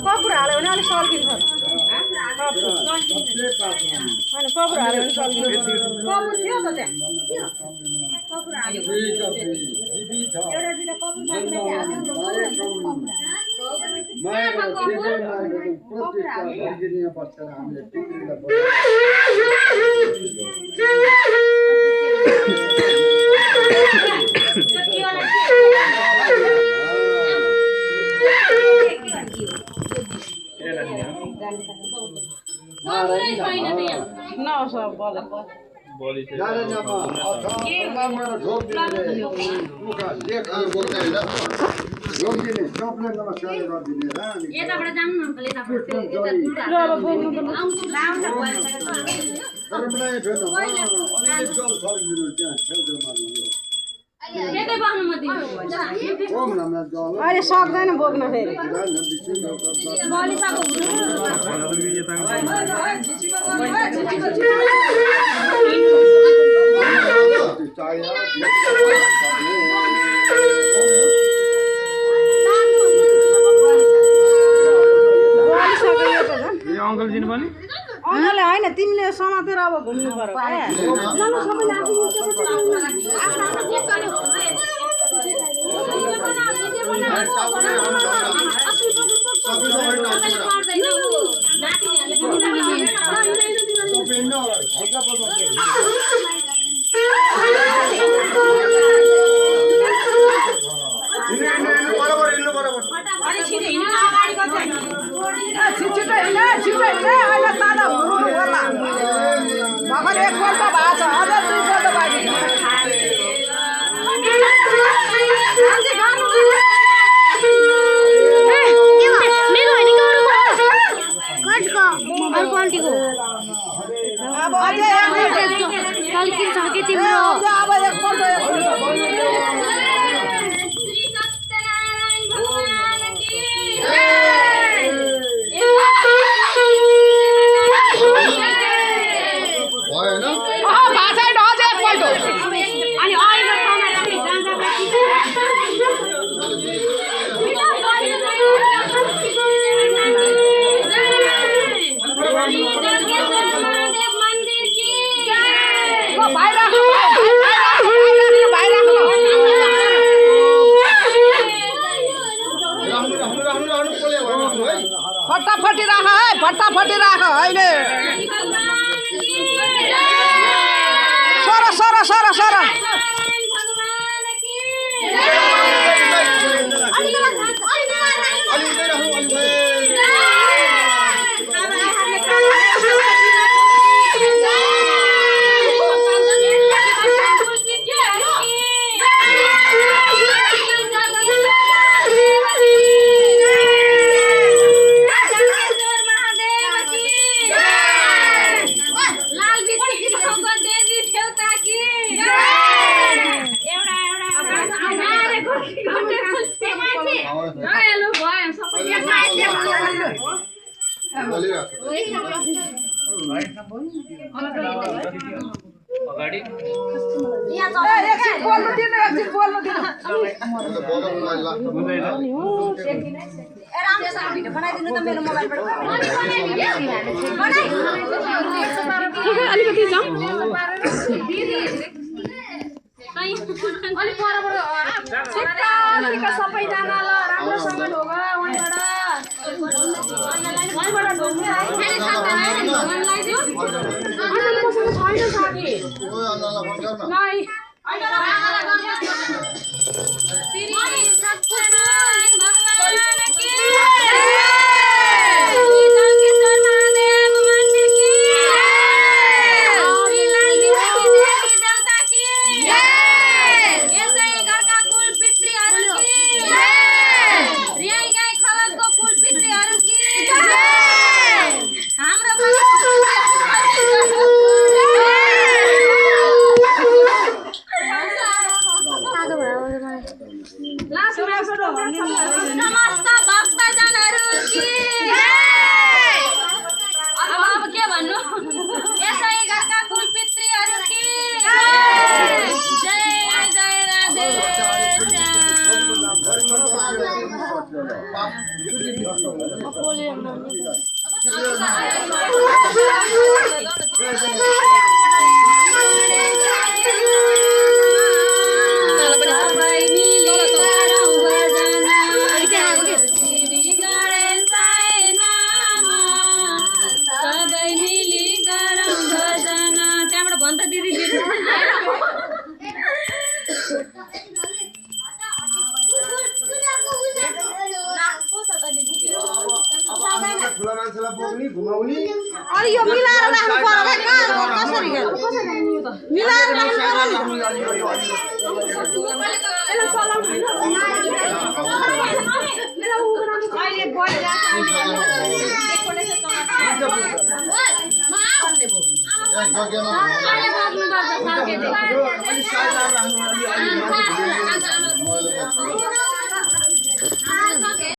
कपुर हाल्यो भने अलिक सल्किन्छ अनि कपुर हाल्यो भने सल्किन्छ कपुर थियो त त्यहाँ कपुर हाल्यो एउटा दुईटा कपुर अहिले सक्दैन बोक्न फेरि अङ्कलजीले पनि अङ्कलले होइन तिमीले समातेर अब घुम्नु पर्यो भर्खर एकपल्ट भएको छ अझ दुईपल्ट बाँकी अब अझै अब एकपल्ट फटाफटी राख है फटाफटी राख अहिले सर सर सर सर अगाडि एकछिन बोल्नु दिनु राम्रोसँग भिडियो बनाइदिनु त मेरो मोबाइलबाट अलिकति जाउँ सबैजना ल राम्रोसँग ढोग मान्छेलाई बोक्ने घुमाउने अनि यो मिलाएर राख्नु पर्यो भाइ कहाँ कसरी गर्नु मिलाएर राख्नु अहिले जग्गामा